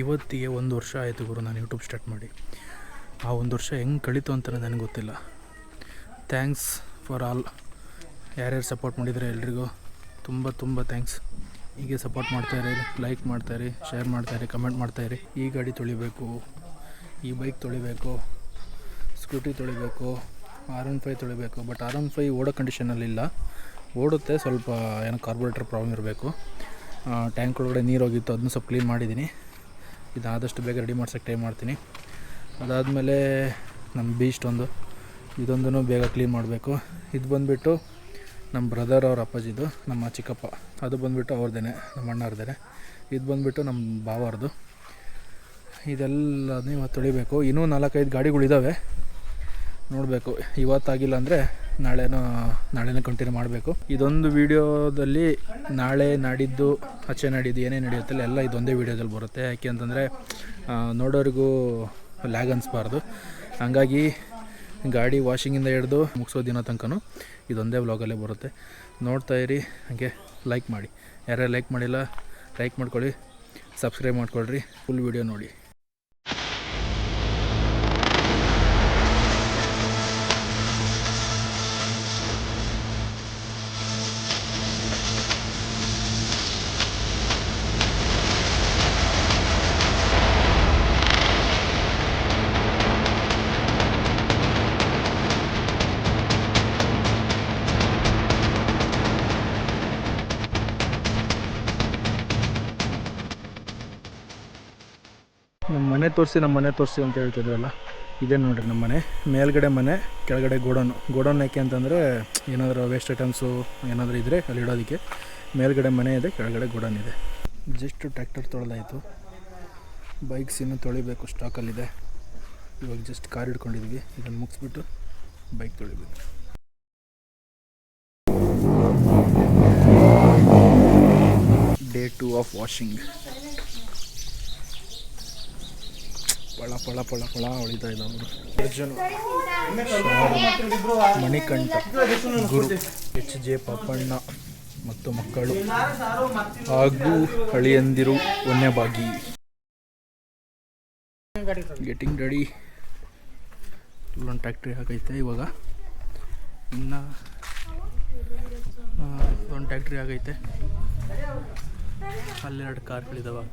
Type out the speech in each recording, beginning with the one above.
ಇವತ್ತಿಗೆ 1 ವರ್ಷ ಆಯಿತು ಗುರು ನಾನು ಯೂಟ್ಯೂಬ್ ಸ್ಟಾರ್ಟ್ ಮಾಡಿ. ಆ 1 ವರ್ಷ ಹೆಂಗೆ ಕಳೀತು ಅಂತಲೇ ನನಗೆ ಗೊತ್ತಿಲ್ಲ. Thanks for all. ಯಾರ್ಯಾರು ಸಪೋರ್ಟ್ ಮಾಡಿದರೆ ಎಲ್ರಿಗೂ ತುಂಬ ಥ್ಯಾಂಕ್ಸ್. ಹೀಗೆ ಸಪೋರ್ಟ್ ಮಾಡ್ತಾಯಿರಿ, ಲೈಕ್ ಮಾಡ್ತಾಯಿರಿ, ಶೇರ್ ಮಾಡ್ತಾಯಿರಿ, ಕಮೆಂಟ್ ಮಾಡ್ತಾಯಿರಿ. ಈ ಗಾಡಿ ತೊಳಿಬೇಕು, ಈ ಬೈಕ್ ತೊಳಿಬೇಕು, ಸ್ಕೂಟಿ ತೊಳಿಬೇಕು, R15 ತೊಳಿಬೇಕು. ಬಟ್ R15 ಓಡೋ ಕಂಡೀಷನಲ್ಲಿಲ್ಲ. ಓಡುತ್ತೆ, ಸ್ವಲ್ಪ ಏನೋ ಕಾರ್ಬೋರೇಟರ್ ಪ್ರಾಬ್ಲಮ್ ಇರಬೇಕು. ಟ್ಯಾಂಕ್ ಒಳಗಡೆ ನೀರು ಹೋಗಿತ್ತು, ಅದನ್ನು ಸ್ವಲ್ಪ ಕ್ಲೀನ್ ಮಾಡಿದ್ದೀನಿ. ಇದಾದಷ್ಟು ಬೇಗ ರೆಡಿ ಮಾಡ್ಸೋಕ್ಕೆ ಟ್ರೈ ಮಾಡ್ತೀನಿ. ಅದಾದಮೇಲೆ ನಮ್ಮ ಬೀಸ್ಟ್ ಇದೊಂದೂ ಬೇಗ ಕ್ಲೀನ್ ಮಾಡಬೇಕು. ಇದು ಬಂದುಬಿಟ್ಟು ನಮ್ಮ ಬ್ರದರ್ ಅವ್ರ ಅಪ್ಪಾಜಿದು, ನಮ್ಮ ಚಿಕ್ಕಪ್ಪ. ಅದು ಬಂದುಬಿಟ್ಟು ಅವ್ರದ್ದೇ, ನಮ್ಮ ಅಣ್ಣವ್ರದ್ದೇ. ಇದು ಬಂದುಬಿಟ್ಟು ನಮ್ಮ ಬಾವಾರ್ದು. ಇದೆಲ್ಲ ಇವತ್ತು ತೊಳಿಬೇಕು. ಇನ್ನೂ 4-5 ಗಾಡಿಗಳಿದ್ದಾವೆ, ನೋಡಬೇಕು. ಇವತ್ತಾಗಿಲ್ಲ ಅಂದರೆ ನಾಳೆನೂ ಕಂಟಿನ್ಯೂ ಮಾಡಬೇಕು. ಇದೊಂದು ವೀಡಿಯೋದಲ್ಲಿ ನಾಳೆ ನಾಡಿದ್ದು ಏನೇನು ನಡೆಯುತ್ತಲ್ಲ ಎಲ್ಲ ಇದೊಂದೇ ವೀಡಿಯೋದಲ್ಲಿ ಬರುತ್ತೆ. ಯಾಕೆ ಅಂತಂದರೆ ನೋಡೋರಿಗೂ ಲ್ಯಾಗ್ ಅನಿಸ್ಬಾರ್ದು. ಹಂಗಾಗಿ ಗಾಡಿ ವಾಷಿಂಗಿಂದ ಹಿಡ್ದು ಮುಗಿಸೋ ದಿನ ತನಕನೂ ಇದೊಂದೇ ವ್ಲಾಗಲ್ಲೇ ಬರುತ್ತೆ. ನೋಡ್ತಾಯಿರಿ. ಹಾಗೆ ಲೈಕ್ ಮಾಡಿ, ಯಾರ್ಯಾರು ಲೈಕ್ ಮಾಡಿಲ್ಲ ಲೈಕ್ ಮಾಡ್ಕೊಳ್ಳಿ, ಸಬ್ಸ್ಕ್ರೈಬ್ ಮಾಡ್ಕೊಳ್ರಿ, ಫುಲ್ ವೀಡಿಯೋ ನೋಡಿ. ನಮ್ಮ ಮನೆ ತೋರಿಸಿ ಅಂತ ಹೇಳ್ತಿದ್ರಲ್ಲ, ಇದೇ ನೋಡಿರಿ ನಮ್ಮ ಮನೆ. ಮೇಲ್ಗಡೆ ಮನೆ, ಕೆಳಗಡೆ ಗೋಡೌನ್ ಯಾಕೆ ಅಂತಂದರೆ ಏನಾದರೂ ವೇಸ್ಟ್ ಐಟಮ್ಸು ಏನಾದರೂ ಇದ್ದರೆ ಅಲ್ಲಿ ಇಡೋದಕ್ಕೆ. ಮೇಲ್ಗಡೆ ಮನೆ ಇದೆ, ಕೆಳಗಡೆ ಗೋಡೌನ್ ಇದೆ. Just tractor ತೊಳೆದಾಯಿತು. ಬೈಕ್ಸ್ ಇನ್ನೂ ತೊಳಿಬೇಕು, ಸ್ಟಾಕಲ್ಲಿದೆ. ಇವಾಗ ಜಸ್ಟ್ ಕಾರ್ ಹಿಡ್ಕೊಂಡಿದ್ವಿ, ಇದನ್ನು ಮುಗಿಸ್ಬಿಟ್ಟು ಬೈಕ್ ತೊಳಿಬೇಕು. Day 2 of washing. ಪಳ ಹೊಳಿತಾ ಇದ್ದವರು ಅರ್ಜುನ್, ಮಣಿಕಂಠ, ಗುರು, HJ ಪಾಪಣ್ಣ ಮತ್ತು ಮಕ್ಕಳು ಹಾಗೂ ಹಳಿಯಂದಿರು ವನ್ಯಭಾಗಿ. Getting ready. ಇಲ್ಲೊಂದು ಟ್ಯಾಕ್ಟ್ರಿ ಆಗೈತೆ. ಇವಾಗ ಇನ್ನು ಒಂದು ಟ್ಯಾಕ್ಟ್ರಿ ಆಗೈತೆ. ಅಲ್ಲೆರಡು ಕಾರ್ಗಳಿದ್ದಾವೆ,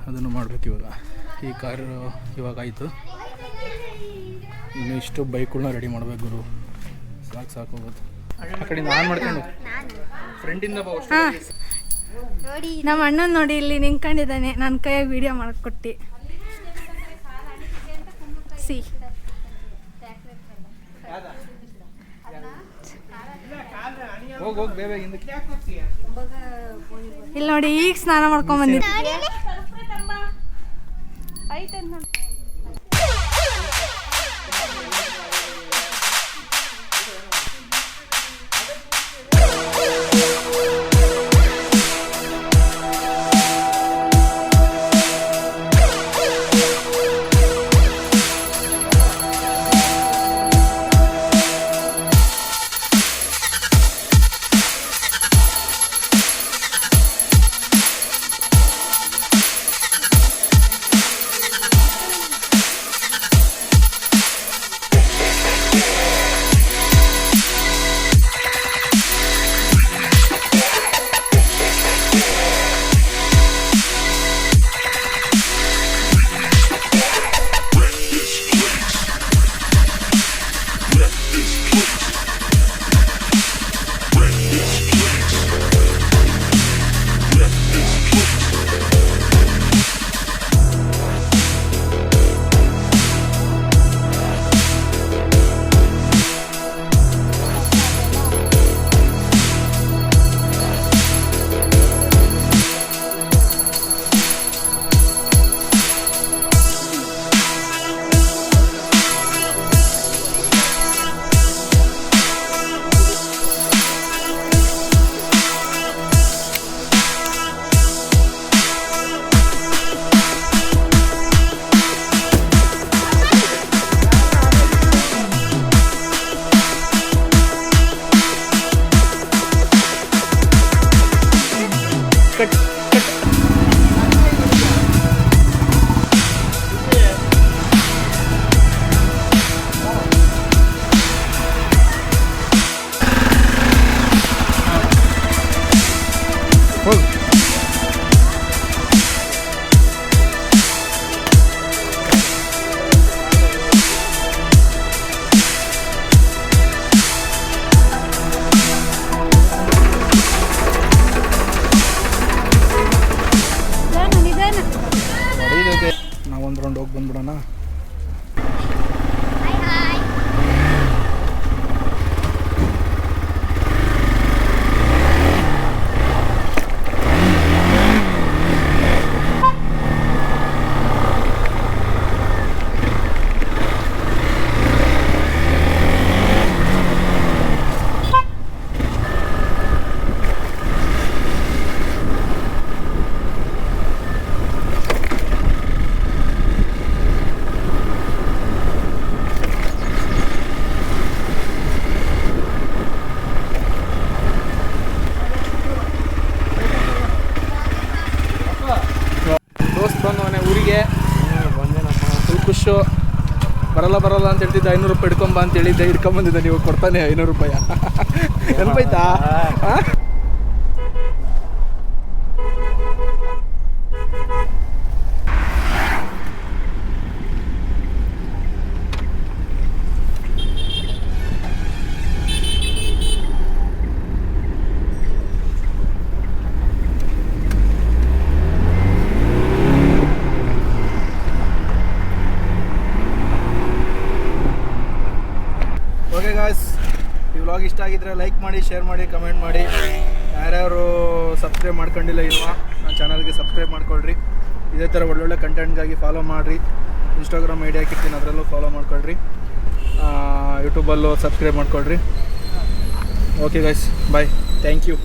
ಅದನ್ನು ಮಾಡಬೇಕು ಇವಾಗ. ಈ ಕಾರು ಇವಾಗ ಆಯಿತು. ಇನ್ನು ಇಷ್ಟು ಬೈಕ್ಗಳನ್ನ ರೆಡಿ ಮಾಡಬೇಕು ಗುರು. ಸಾಕೋಗೋದು. ಆ ಕಡೆಯಿಂದ ಆನ್ ಮಾಡ್ಕೊಂಡು ಫ್ರೆಂಡಿಂದ ನೋಡಿ. ನಮ್ಮ ಅಣ್ಣನ ನೋಡಿ ಇಲ್ಲಿ ನಿಂತ್ಕೊಂಡಿದ್ದಾನೆ, ನನ್ನ ಕೈಯಾಗ ವಿಡಿಯೋ ಮಾಡಿಕೊಟ್ಟು. ಸಿ ಇಲ್ಲಿ ನೋಡಿ, ಈಗ ಸ್ನಾನ ಮಾಡ್ಕೊಂಡ್ ಬಂದಿದ್ದೆ. ಹೋಗು. ನಾವೊಂದು ರೌಂಡ್ ಹೋಗಿ ಬಂದ್ಬಿಡೋಣ. ದೋಸ್ತ್ ಬಂದವನೇ ಊರಿಗೆ, ಫುಲ್ ಖುಷು. ಬರಲ್ಲ ಅಂತ ಹೇಳ್ತಿದ್ದೆ. 500 ರೂಪಾಯಿ ಹಿಡ್ಕೊಂಬ ಅಂತ ಹೇಳಿದ್ದೆ, ಹಿಡ್ಕೊಂಬಂದಿದ್ದೆ. ನೀವು ಕೊಡ್ತಾನೆ 500 ರೂಪಾಯಿ. ನೆನಪಾಯ್ತಾ? ಓಕೆ ಗಾಯ್ಸ್, ಈ ವ್ಲಾಗ್ ಇಷ್ಟ ಆಗಿದ್ರೆ ಲೈಕ್ ಮಾಡಿ, ಶೇರ್ ಮಾಡಿ, ಕಮೆಂಟ್ ಮಾಡಿ. ಯಾರ್ಯಾರು ಸಬ್ಸ್ಕ್ರೈಬ್ ಮಾಡ್ಕೊಂಡಿಲ್ಲ ಇನ್ನೂ ನನ್ನ ಚಾನಲ್ಗೆ ಸಬ್ಸ್ಕ್ರೈಬ್ ಮಾಡ್ಕೊಳ್ರಿ. ಇದೇ ಥರ ಒಳ್ಳೊಳ್ಳೆ ಕಂಟೆಂಟ್ಗಾಗಿ ಫಾಲೋ ಮಾಡಿರಿ. ಇನ್ಸ್ಟಾಗ್ರಾಮ್ ಐಡಿ ಹಾಕಿರ್ತೀನಿ, ಅದರಲ್ಲೂ ಫಾಲೋ ಮಾಡ್ಕೊಳ್ರಿ. ಯೂಟ್ಯೂಬಲ್ಲೂ ಸಬ್ಸ್ಕ್ರೈಬ್ ಮಾಡ್ಕೊಳ್ರಿ. Okay guys, bye, thank you.